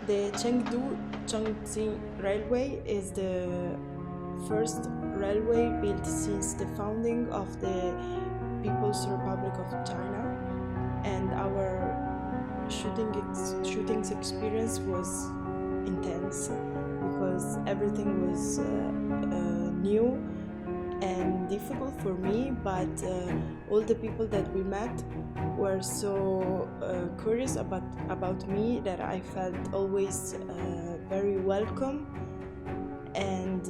The Chengdu-Chongqing Railway is the first railway built since the founding of the People's Republic of China, and our shooting experience was intense because everything was new and difficult for me, but all the people that we met were so curious about me that I felt always very welcome. And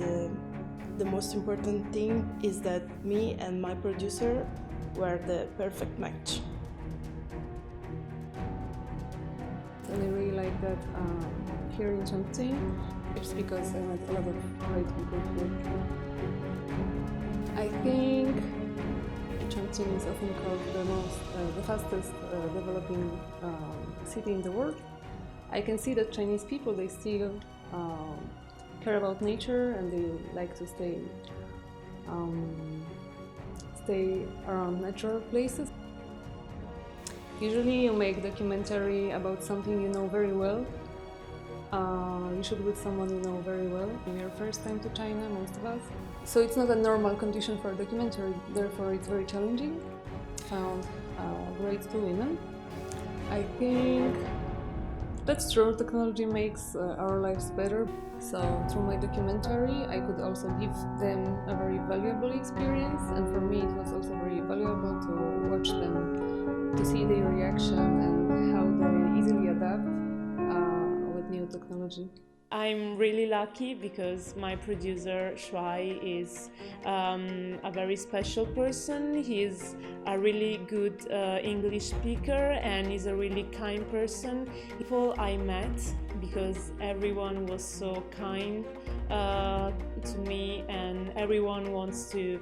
the most important thing is that me and my producer were the perfect match. And I really like that here in Chongqing. It's because I met a lot of great people here. I think Chongqing is often called the fastest developing city in the world. I can see that Chinese people, they still care about nature and they like to stay around natural places. Usually you make documentary about something you know very well. You shoot with someone you know very well. In your first time to China, most of us. So it's not a normal condition for a documentary, therefore it's very challenging. Found great two women. I think that's true, technology makes our lives better. So through my documentary I could also give them a very valuable experience, and for me it was also very valuable to watch them, to see their reaction and how they easily adapt with new technology. I'm really lucky because my producer Shuai is a very special person. He's a really good English speaker and he's a really kind person. People I met, because everyone was so kind to me and everyone wants to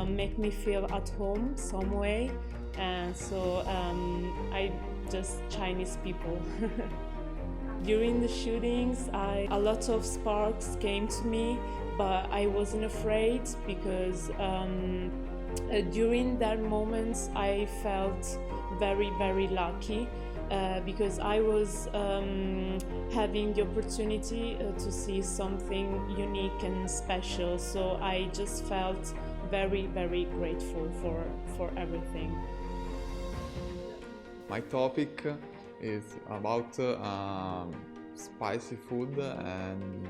make me feel at home some way, and so I just Chinese people. During the shootings, a lot of sparks came to me, but I wasn't afraid because during that moment I felt very, very lucky because I was having the opportunity to see something unique and special. So I just felt very, very grateful for everything. My topic is about spicy food, and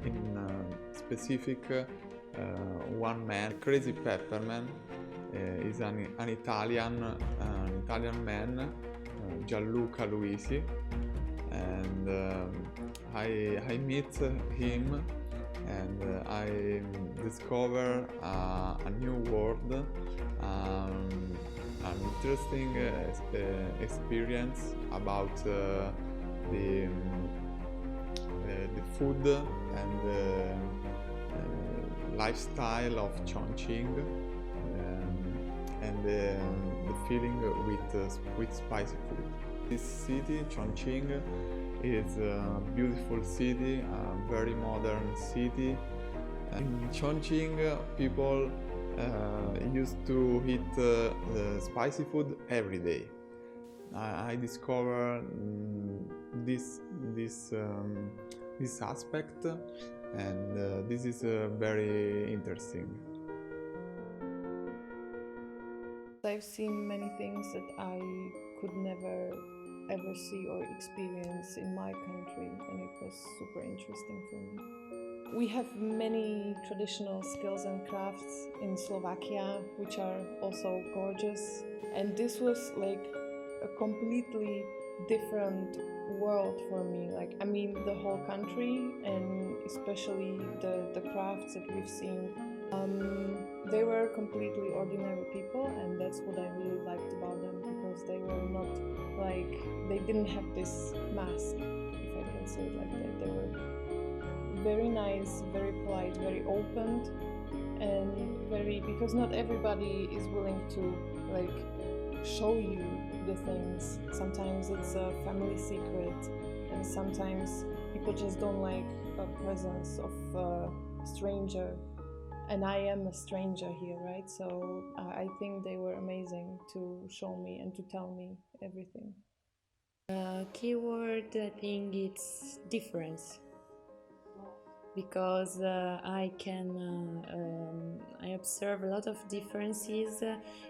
in specific one man, Crazy Pepper Man, is an Italian man, Gianluca Luisi, and I meet him and I discover a new world. An interesting experience about the food and lifestyle of Chongqing, and the feeling with spicy food. This city, Chongqing, is a beautiful city, a very modern city. In Chongqing, people used to eat spicy food every day. I discovered this aspect, and this is very interesting. I've seen many things that I could never ever see or experience in my country, and it was super interesting for me. We have many traditional skills and crafts in Slovakia, which are also gorgeous. And this was like a completely different world for me. Like, I mean, the whole country, and especially the crafts that we've seen. They were completely ordinary people, and that's what I really liked about them, because they were not like, they didn't have this mask, if I can say it like that. They were very nice, very polite, very open, and because not everybody is willing to like show you the things. Sometimes it's a family secret, and sometimes people just don't like a presence of a stranger, and I am a stranger here, right? So I think they were amazing to show me and to tell me everything. Keyword, I think it's difference, because I observe a lot of differences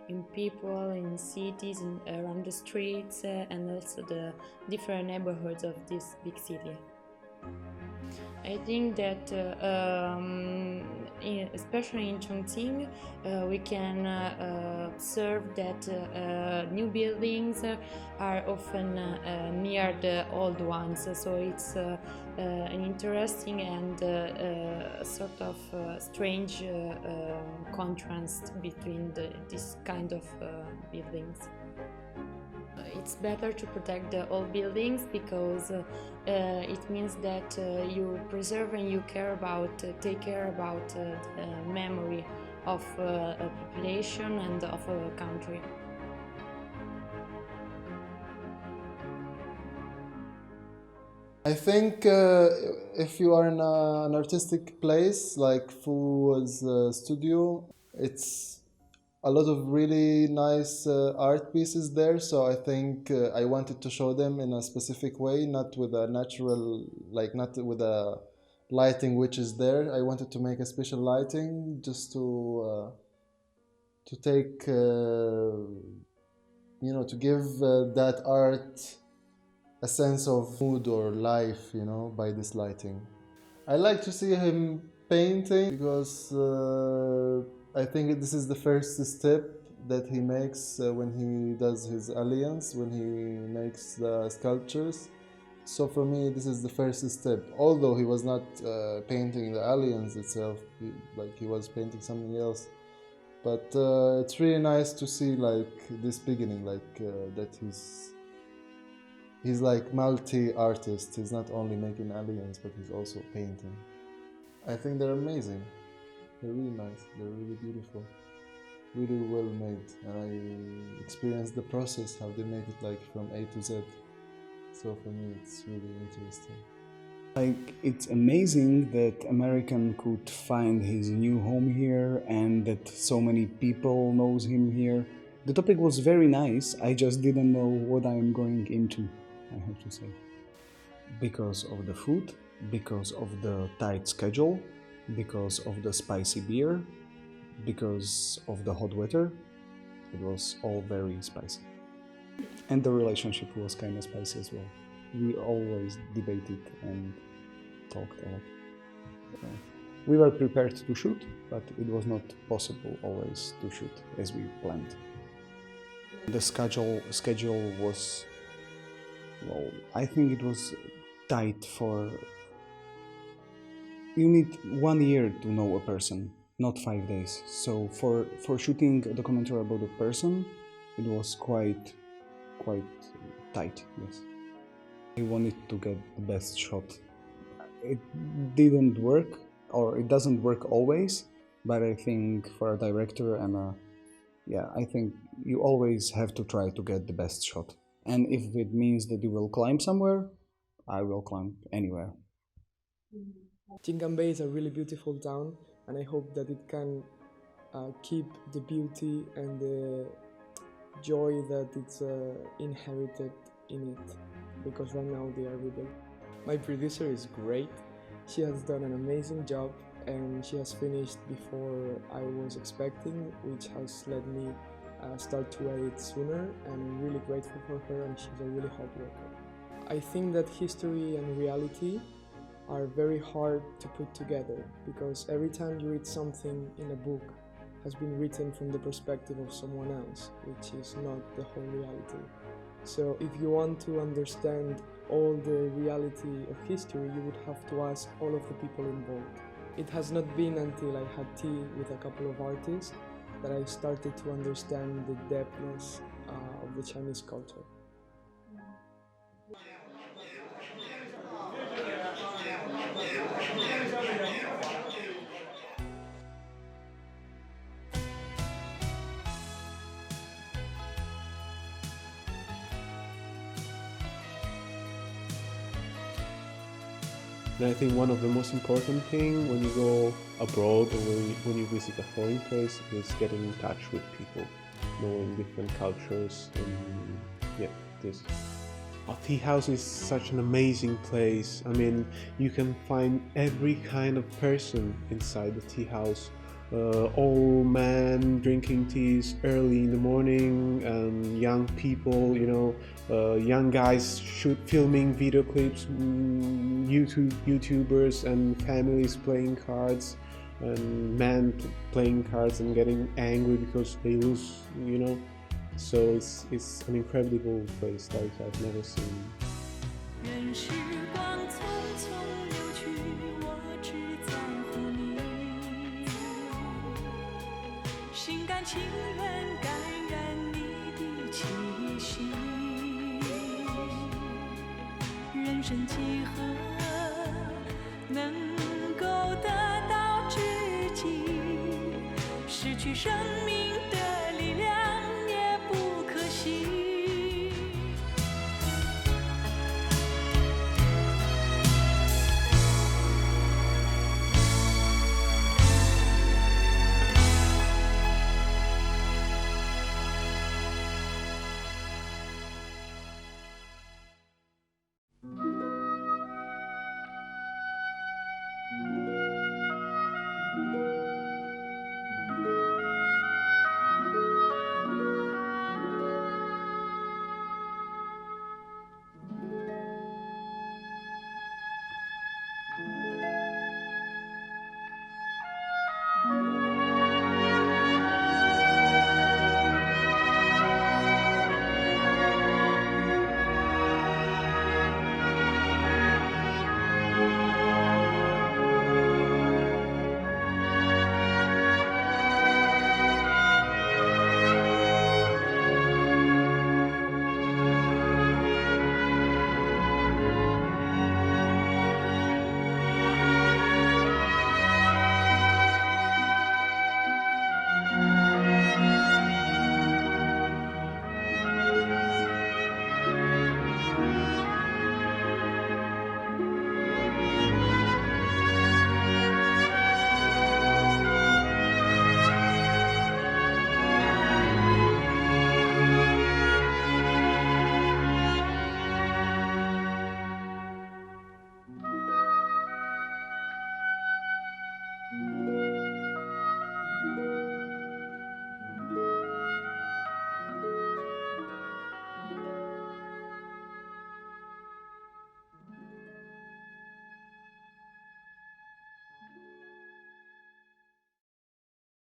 in people, in cities, around the streets, and also the different neighborhoods of this big city. I think that, especially in Chongqing, we can observe that new buildings are often near the old ones. So it's an interesting and sort of strange contrast between this kind of buildings. It's better to protect the old buildings because it means that you preserve and you take care about the memory of a population and of a country. I think if you are in an artistic place like Fu's studio, it's a lot of really nice art pieces there. So I think I wanted to show them in a specific way, not with a natural, like not with a lighting which is there. I wanted to make a special lighting just to take, to give that art a sense of mood or life, by this lighting. I like to see him painting because I think this is the first step that he makes when he does his alliance, when he makes the sculptures. So for me, this is the first step. Although he was not painting the aliens itself, he was painting something else. But it's really nice to see this beginning, that he's like multi-artist. He's not only making aliens, but he's also painting. I think they're amazing. They're really nice. They're really beautiful. Really well made. And I experienced the process, how they made it from A to Z. So for me, it's really interesting. It's amazing that American could find his new home here and that so many people knows him here. The topic was very nice. I just didn't know what I am going into, I have to say. Because of the food, because of the tight schedule, because of the spicy beer, because of the hot weather, it was all very spicy. And the relationship was kind of spicy as well. We always debated and talked a lot. We were prepared to shoot, but it was not possible always to shoot as we planned. The schedule was, well, I think it was tight for... You need 1 year to know a person, not 5 days. So for shooting a documentary about a person, it was quite tight, yes. I wanted to get the best shot. It didn't work, or it doesn't work always, but I think for a director and I think you always have to try to get the best shot. And if it means that you will climb somewhere, I will climb anywhere. Jingan Bay is a really beautiful town, and I hope that it can keep the beauty and the joy that it's inherited in it, because right now they are rebuilt. My producer is great. She has done an amazing job, and she has finished before I was expecting, which has led me start to edit sooner, and I'm really grateful for her, and she's a really hard worker. I think that history and reality are very hard to put together, because every time you read something in a book has been written from the perspective of someone else, which is not the whole reality. So if you want to understand all the reality of history, you would have to ask all of the people involved. It has not been until I had tea with a couple of artists that I started to understand the depthness of the Chinese culture. And I think one of the most important things when you go abroad or when you visit a foreign place is getting in touch with people, knowing different cultures, and this. A tea house is such an amazing place. I mean, you can find every kind of person inside the tea house. Old men drinking teas early in the morning, and young people, young guys filming video clips, YouTubers and families playing cards, and men playing cards and getting angry because they lose, So it's an incredible place like I've never seen. 任时光匆匆流去，我只在乎你，心甘情愿感染你的气息。人生几何能够得到知己？失去生命。